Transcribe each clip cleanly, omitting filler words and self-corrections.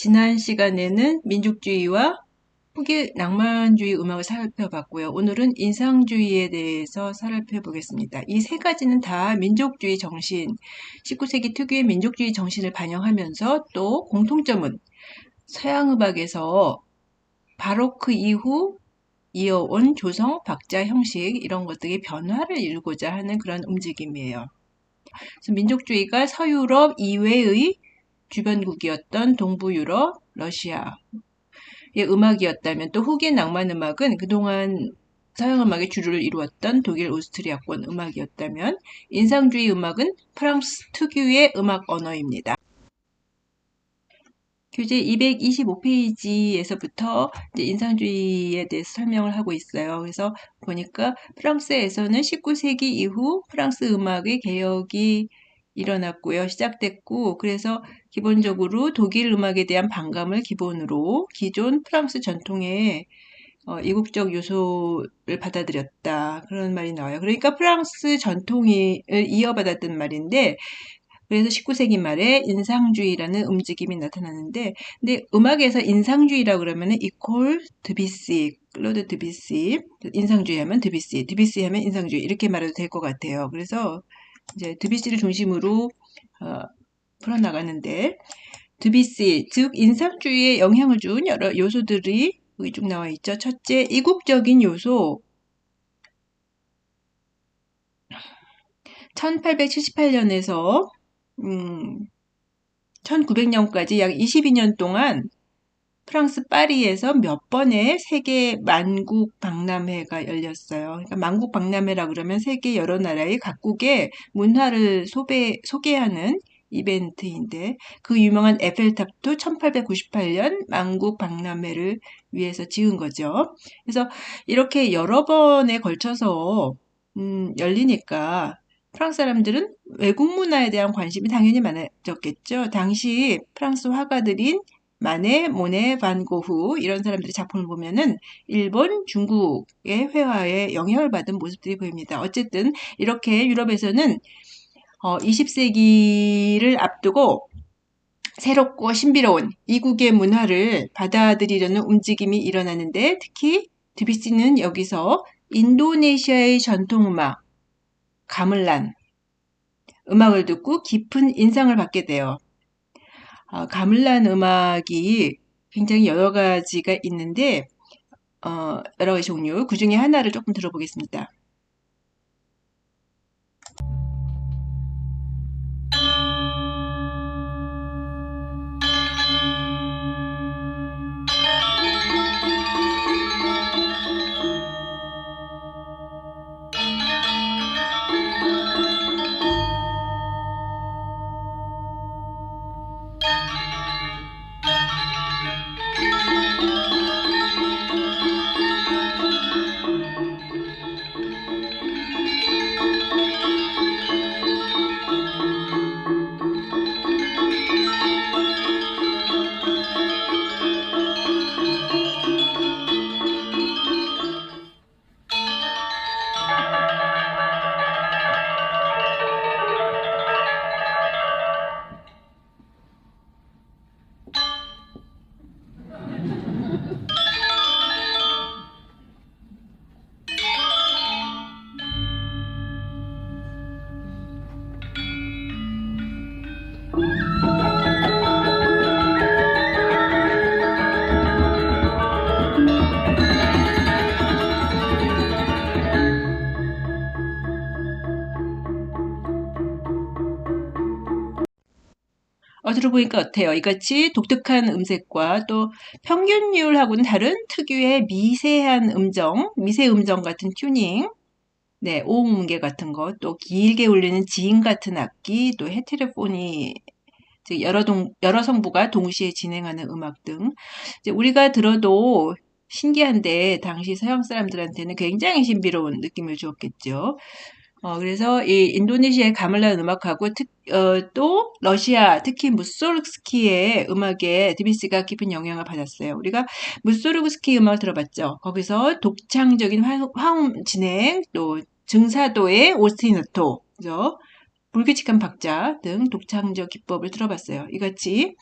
지난 시간에는 민족주의와 후기 낭만주의 음악을 살펴봤고요. 오늘은 인상주의에 대해서 살펴보겠습니다. 이 세 가지는 다 민족주의 정신, 19세기 특유의 민족주의 정신을 반영하면서 또 공통점은 서양 음악에서 바로크 이후 이어온 조성, 박자, 형식 이런 것들의 변화를 이루고자 하는 그런 움직임이에요. 그래서 민족주의가 서유럽 이외의 주변국이었던 동부 유럽, 러시아의 음악이었다면 또 후기 낭만 음악은 그동안 서양 음악의 주류를 이루었던 독일, 오스트리아권 음악이었다면 인상주의 음악은 프랑스 특유의 음악 언어입니다. 교재 225페이지에서부터 인상주의에 대해서 설명을 하고 있어요. 그래서 보니까 프랑스에서는 19세기 이후 프랑스 음악의 개혁이 일어났고요. 시작됐고, 그래서 기본적으로 독일 음악에 대한 반감을 기본으로 기존 프랑스 전통의 이국적 요소를 받아들였다. 그런 말이 나와요. 그러니까 프랑스 전통을 이어받았던 말인데, 그래서 19세기 말에 인상주의라는 움직임이 나타나는데, 근데 음악에서 인상주의라고 그러면은 이콜 드비시, 클로드 드비시, 인상주의 하면 드비시, 드비시 하면 인상주의 이렇게 말해도 될 것 같아요. 그래서 이제 드비시를 중심으로 풀어나가는데, 드비시, 즉 인상주의에 영향을 준 여러 요소들이 여기 쭉 나와 있죠. 첫째, 이국적인 요소. 1878년에서 1900년까지 약 22년 동안 프랑스 파리에서 몇 번의 세계 만국 박람회가 열렸어요. 그러니까 만국 박람회라 그러면 세계 여러 나라의 각국의 문화를 소개하는 이벤트인데 그 유명한 에펠탑도 1898년 만국 박람회를 위해서 지은 거죠. 그래서 이렇게 여러 번에 걸쳐서 열리니까 프랑스 사람들은 외국 문화에 대한 관심이 당연히 많아졌겠죠. 당시 프랑스 화가들인 마네, 모네, 반 고흐 이런 사람들의 작품을 보면은 일본, 중국의 회화에 영향을 받은 모습들이 보입니다. 어쨌든 이렇게 유럽에서는 20세기를 앞두고 새롭고 신비로운 이국의 문화를 받아들이려는 움직임이 일어나는데 특히 드비시는 여기서 인도네시아의 전통음악 가물란 음악을 듣고 깊은 인상을 받게 돼요. 가물란 음악이 굉장히 여러 가지가 있는데 여러 가지 종류 그 중에 하나를 조금 들어보겠습니다. 들어보니까 어때요? 이같이 독특한 음색과 또 평균율하고는 다른 특유의 미세한 음정, 미세 음정 같은 튜닝, 네, 오음계 같은 거, 또 길게 울리는 지인 같은 악기, 또 헤테로포니, 즉 여러 성부가 동시에 진행하는 음악 등 이제 우리가 들어도 신기한데 당시 서양 사람들한테는 굉장히 신비로운 느낌을 주었겠죠. 그래서 이 인도네시아의 가물란 음악하고 또 러시아, 특히 무소르그스키의 음악에 드비시가 깊은 영향을 받았어요. 우리가 무소르그스키 음악을 들어봤죠. 거기서 독창적인 화음 진행, 또 증사도의 오스티노토, 그죠? 불규칙한 박자 등 독창적 기법을 들어봤어요. 이같이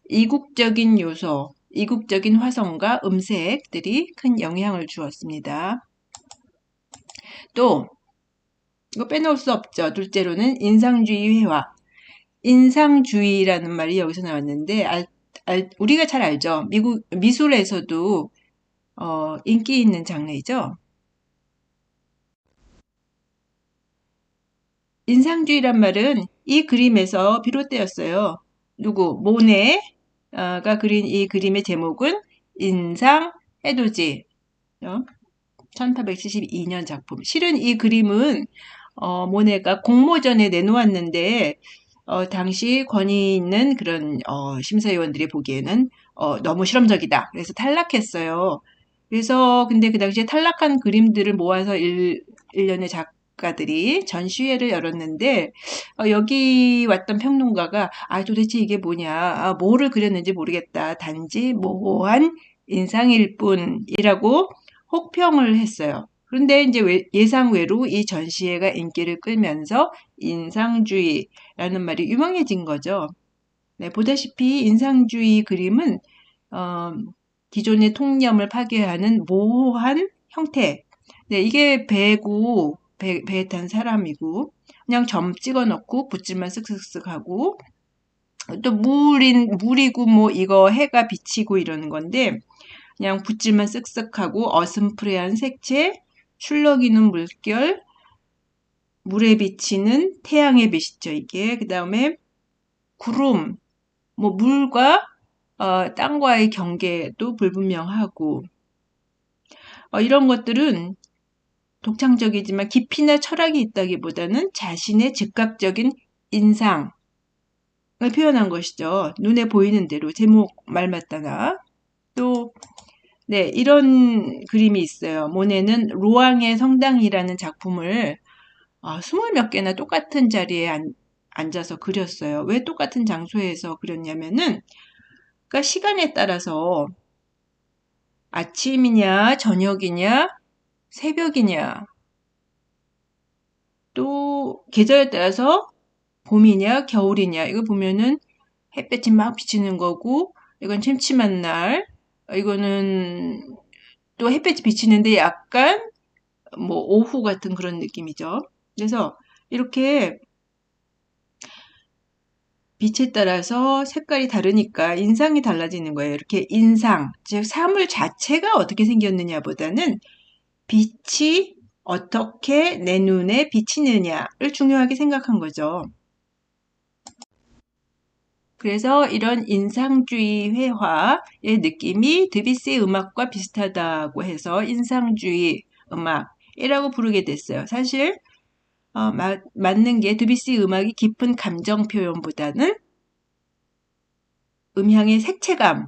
이국적인 요소, 이국적인 화성과 음색들이 큰 영향을 주었습니다. 또 이거 빼놓을 수 없죠. 둘째로는 인상주의 회화. 인상주의라는 말이 여기서 나왔는데 우리가 잘 알죠. 미국 미술에서도 인기 있는 장르이죠. 인상주의란 말은 이 그림에서 비롯되었어요. 누구? 모네가 그린 이 그림의 제목은 인상 해돋이. 1872년 작품. 실은 이 그림은 모네가 공모전에 내놓았는데 당시 권위 있는 그런 심사위원들이 보기에는 너무 실험적이다. 그래서 탈락했어요. 그래서 근데 그 당시에 탈락한 그림들을 모아서 일련의 작가들이 전시회를 열었는데 여기 왔던 평론가가 도대체 이게 뭐냐, 뭐를 그렸는지 모르겠다. 단지 모호한 인상일 뿐이라고 혹평을 했어요. 그런데 이제 예상외로 이 전시회가 인기를 끌면서 인상주의라는 말이 유명해진 거죠. 네, 보다시피 인상주의 그림은 기존의 통념을 파괴하는 모호한 형태. 네, 이게 배에 탄 사람이고 그냥 점 찍어 넣고 붓질만 쓱쓱쓱 하고 또 물이고 뭐 이거 해가 비치고 이러는 건데 그냥 붓질만 쓱쓱하고 어슴푸레한 색채, 출렁이는 물결, 물에 비치는 태양의 빛이죠, 이게. 그 다음에 구름, 뭐 물과 땅과의 경계도 불분명하고 이런 것들은 독창적이지만 깊이나 철학이 있다기보다는 자신의 즉각적인 인상을 표현한 것이죠. 눈에 보이는 대로 제목 말 맞다나. 또 네, 이런 그림이 있어요. 모네는 로앙의 성당이라는 작품을 20몇 개나 똑같은 자리에 앉아서 그렸어요. 왜 똑같은 장소에서 그렸냐면은 그러니까 시간에 따라서 아침이냐 저녁이냐 새벽이냐 또 계절에 따라서 봄이냐 겨울이냐 이거 보면은 햇볕이 막 비치는 거고 이건 침침한 날 이거는 또 햇볕이 비치는데 약간 뭐 오후 같은 그런 느낌이죠. 그래서 이렇게 빛에 따라서 색깔이 다르니까 인상이 달라지는 거예요. 이렇게 인상, 즉 사물 자체가 어떻게 생겼느냐보다는 빛이 어떻게 내 눈에 비치느냐를 중요하게 생각한 거죠. 그래서 이런 인상주의 회화의 느낌이 드뷔시의 음악과 비슷하다고 해서 인상주의 음악이라고 부르게 됐어요. 사실 맞는 게 드뷔시 음악이 깊은 감정 표현보다는 음향의 색채감을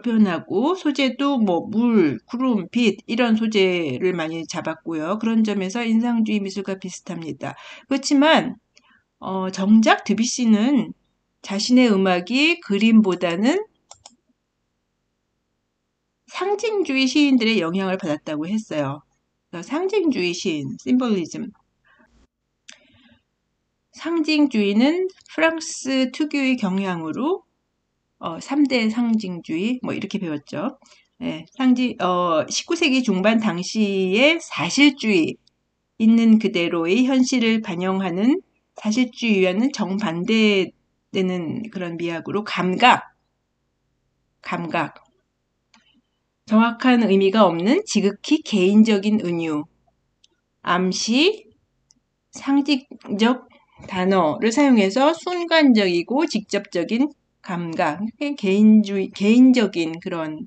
표현하고 소재도 뭐 물, 구름, 빛 이런 소재를 많이 잡았고요. 그런 점에서 인상주의 미술과 비슷합니다. 그렇지만 정작 드뷔시는 자신의 음악이 그림보다는 상징주의 시인들의 영향을 받았다고 했어요. 상징주의 시인, 심볼리즘. 상징주의는 프랑스 특유의 경향으로 3대 상징주의 뭐 이렇게 배웠죠. 네, 19세기 중반 당시의 사실주의 있는 그대로의 현실을 반영하는 사실주의와는 정반대되는 그런 미학으로 감각, 정확한 의미가 없는 지극히 개인적인 은유, 암시, 상징적 단어를 사용해서 순간적이고 직접적인 감각, 개인적인 그런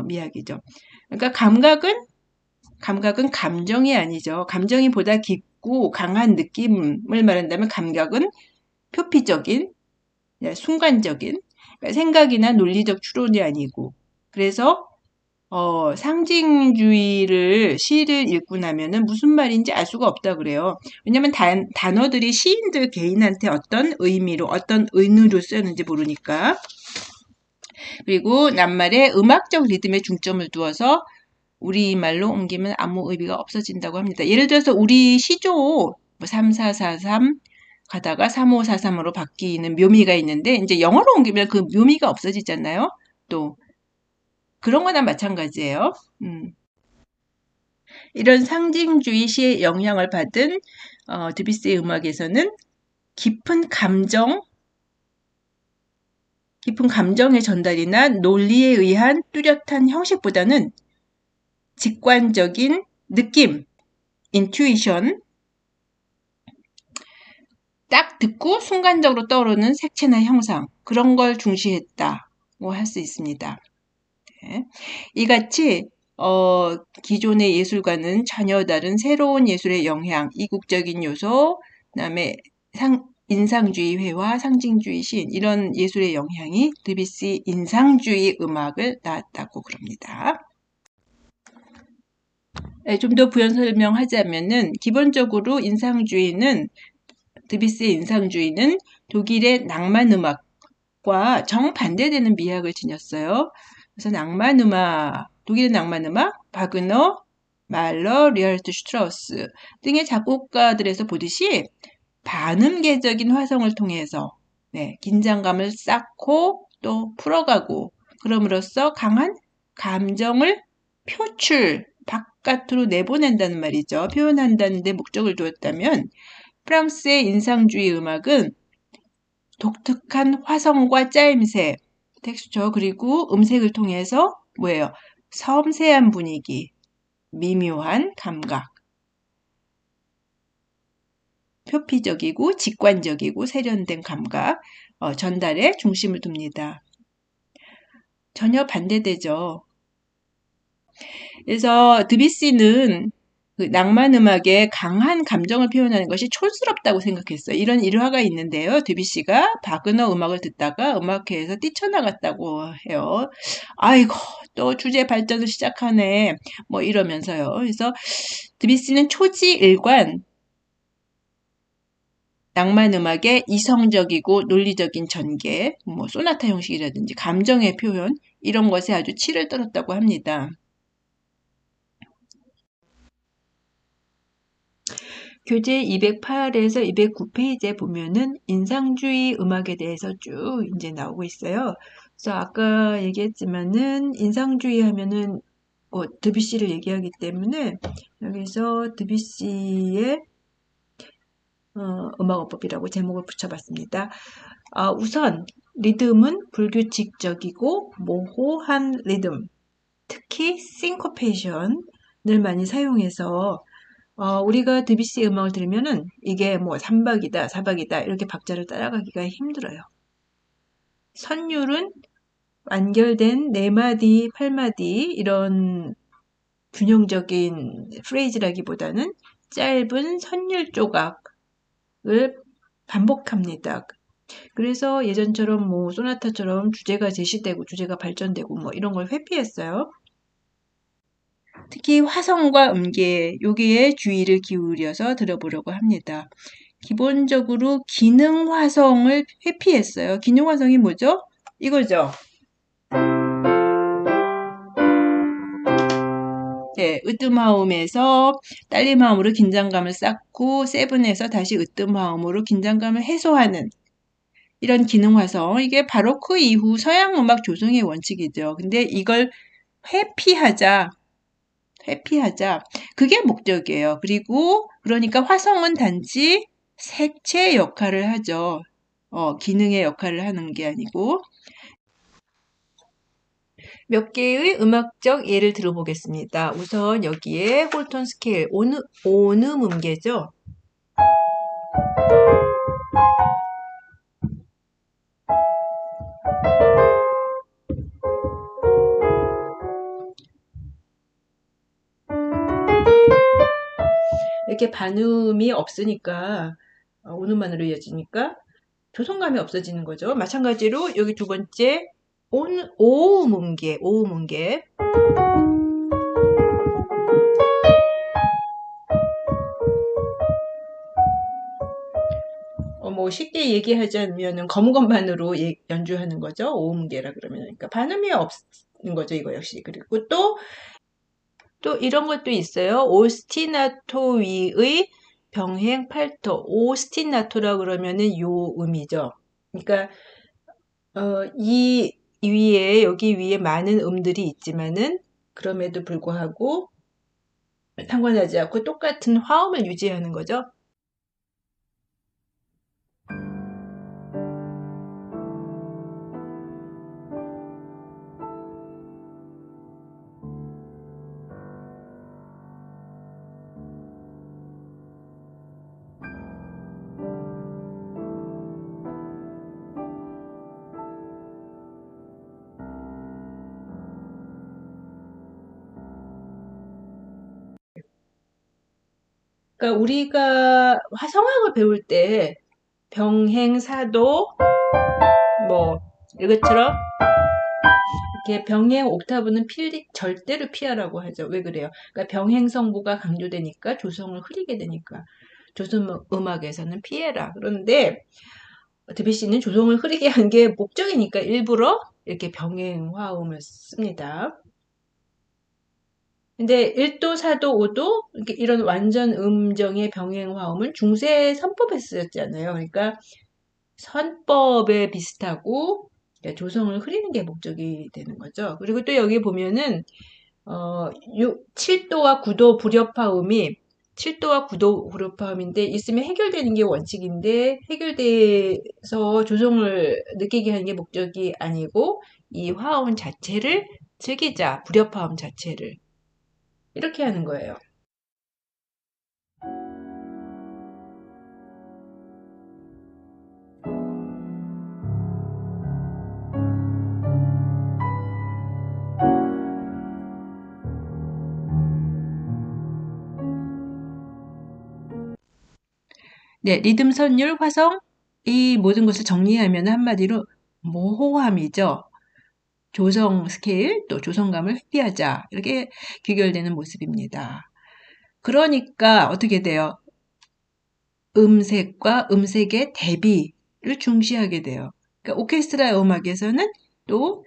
미학이죠. 그러니까 감각은 감정이 아니죠. 감정이 보다 깊고 강한 느낌을 말한다면 감각은 표피적인, 순간적인 그러니까 생각이나 논리적 추론이 아니고 그래서 상징주의를 시를 읽고 나면은 무슨 말인지 알 수가 없다 그래요. 왜냐면 단어들이 시인들 개인한테 어떤 의미로 어떤 은유로 쓰였는지 모르니까. 그리고 낱말에 음악적 리듬에 중점을 두어서 우리말로 옮기면 아무 의미가 없어진다고 합니다. 예를 들어서 우리 시조 3443, 가다가 3543으로 바뀌는 묘미가 있는데 이제 영어로 옮기면 그 묘미가 없어지잖아요. 또 그런 거나 마찬가지예요. 이런 상징주의 시의 영향을 받은 드뷔시의 음악에서는 깊은 감정의 전달이나 논리에 의한 뚜렷한 형식보다는 직관적인 느낌, 인투이션, 딱 듣고 순간적으로 떠오르는 색채나 형상, 그런 걸 중시했다고 할 수 있습니다. 네. 이같이 기존의 예술과는 전혀 다른 새로운 예술의 영향, 이국적인 요소, 그다음에 인상주의 회화, 상징주의 시인, 이런 예술의 영향이 드뷔시 인상주의 음악을 낳았다고 그럽니다. 네, 좀 더 부연 설명하자면은 기본적으로 드뷔시의 인상주의는 독일의 낭만 음악과 정반대되는 미학을 지녔어요. 그래서 독일의 낭만 음악, 바그너, 말러, 리하르트 슈트라우스 등의 작곡가들에서 보듯이 반음계적인 화성을 통해서 긴장감을 쌓고 또 풀어가고 그럼으로써 강한 감정을 바깥으로 내보낸다는 말이죠. 표현한다는 데 목적을 두었다면 프랑스의 인상주의 음악은 독특한 화성과 짜임새, 텍스처 그리고 음색을 통해서 섬세한 분위기, 미묘한 감각, 표피적이고 직관적이고 세련된 감각 전달에 중심을 둡니다. 전혀 반대되죠. 그래서 드뷔시는 그 낭만 음악의 강한 감정을 표현하는 것이 촌스럽다고 생각했어요. 이런 일화가 있는데요. 드뷔시가 바그너 음악을 듣다가 음악회에서 뛰쳐나갔다고 해요. 아이고, 또 주제 발전을 시작하네. 뭐 이러면서요. 그래서 드뷔시는 초지일관 낭만 음악의 이성적이고 논리적인 전개, 뭐 소나타 형식이라든지 감정의 표현 이런 것에 아주 치를 떨었다고 합니다. 교재 208에서 209페이지에 보면은 인상주의 음악에 대해서 쭉 이제 나오고 있어요. 그래서 아까 얘기했지만은 인상주의 하면은 드뷔시를 얘기하기 때문에 여기서 드뷔시의 음악어법이라고 제목을 붙여봤습니다. 우선 리듬은 불규칙적이고 모호한 리듬, 특히 싱코페이션을 많이 사용해서 우리가 드뷔시 음악을 들으면은 이게 뭐 3박이다, 4박이다 이렇게 박자를 따라가기가 힘들어요. 선율은 완결된 4마디, 8마디 이런 균형적인 프레이즈라기보다는 짧은 선율 조각을 반복합니다. 그래서 예전처럼 뭐 소나타처럼 주제가 제시되고 주제가 발전되고 뭐 이런 걸 회피했어요. 특히 화성과 음계 여기에 주의를 기울여서 들어보려고 합니다. 기본적으로 기능 화성을 회피했어요. 기능 화성이 뭐죠? 이거죠. 네, 으뜸화음에서 딸림화음으로 긴장감을 쌓고 세븐에서 다시 으뜸화음으로 긴장감을 해소하는 이런 기능 화성. 이게 바로크 이후 서양 음악 조성의 원칙이죠. 근데 이걸 회피하자. 그게 목적이에요. 그리고 그러니까 화성은 단지 색채 역할을 하죠. 기능의 역할을 하는 게 아니고. 몇 개의 음악적 예를 들어보겠습니다. 우선 여기에 홀턴 스케일, 온음 음계죠. 이렇게 반음이 없으니까 온음만으로 이어지니까 조성감이 없어지는 거죠. 마찬가지로 여기 두 번째 오음 음계 뭐 쉽게 얘기하자면은 검은것만으로 연주하는 거죠. 오음계라 그러면 그러니까 반음이 없는 거죠. 이거 역시. 그리고 또 이런 것도 있어요. 오스티나토 위의 병행 팔토, 오스티나토라 그러면은 요 음이죠. 그러니까 이 위에 여기 위에 많은 음들이 있지만은 그럼에도 불구하고 상관하지 않고 똑같은 화음을 유지하는 거죠. 그러니까 우리가 화성학을 배울 때 병행사도 뭐 이것처럼 이렇게 병행 옥타브는 절대로 피하라고 하죠. 왜 그래요? 그러니까 병행성부가 강조되니까 조성을 흐리게 되니까 조선 음악에서는 피해라. 그런데 드뷔시는 조성을 흐리게 한 게 목적이니까 일부러 이렇게 병행 화음을 씁니다. 근데 1도, 4도, 5도 이런 완전 음정의 병행 화음은 중세 선법에 쓰였잖아요. 그러니까 선법에 비슷하고 조성을 흐리는 게 목적이 되는 거죠. 그리고 또 여기 보면은 7도와 9도 불협화음이 7도와 9도 불협화음인데 있으면 해결되는 게 원칙인데 해결돼서 조성을 느끼게 하는 게 목적이 아니고 이 화음 자체를 즐기자, 불협화음 자체를 이렇게 하는 거예요. 네, 리듬, 선율, 화성 이 모든 것을 정리하면 한마디로 모호함이죠. 조성 스케일 또 조성감을 회피하자 이렇게 귀결되는 모습입니다. 그러니까 어떻게 돼요? 음색과 음색의 대비를 중시하게 돼요. 그러니까 오케스트라 음악에서는 또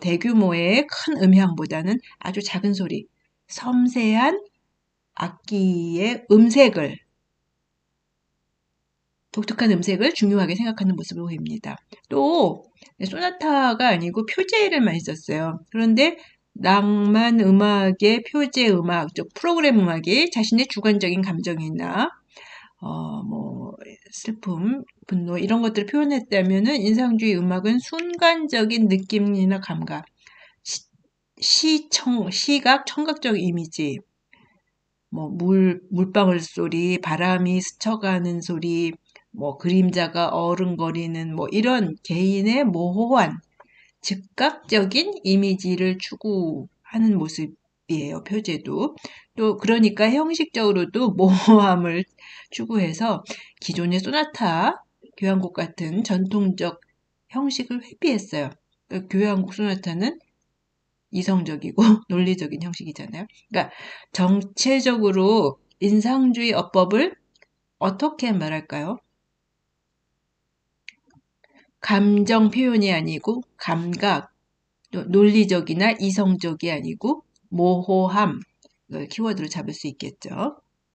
대규모의 큰 음향보다는 아주 작은 소리, 섬세한 악기의 음색을 독특한 음색을 중요하게 생각하는 모습을 보입니다. 또 소나타가 아니고 표제를 많이 썼어요. 그런데 낭만 음악의 표제 음악, 즉 프로그램 음악이 자신의 주관적인 감정이나 뭐 슬픔, 분노 이런 것들을 표현했다면은 인상주의 음악은 순간적인 느낌이나 감각, 시각, 청각적 이미지, 뭐 물방울 소리, 바람이 스쳐가는 소리, 뭐 그림자가 어른거리는 뭐 이런 개인의 모호한 즉각적인 이미지를 추구하는 모습이에요. 표제도. 또 그러니까 형식적으로도 모호함을 추구해서 기존의 소나타, 교향곡 같은 전통적 형식을 회피했어요. 그러니까 교향곡 소나타는 이성적이고 논리적인 형식이잖아요. 그러니까 정체적으로 인상주의 어법을 어떻게 말할까요? 감정 표현이 아니고 감각, 또 논리적이나 이성적이 아니고 모호함, 이걸 키워드로 잡을 수 있겠죠.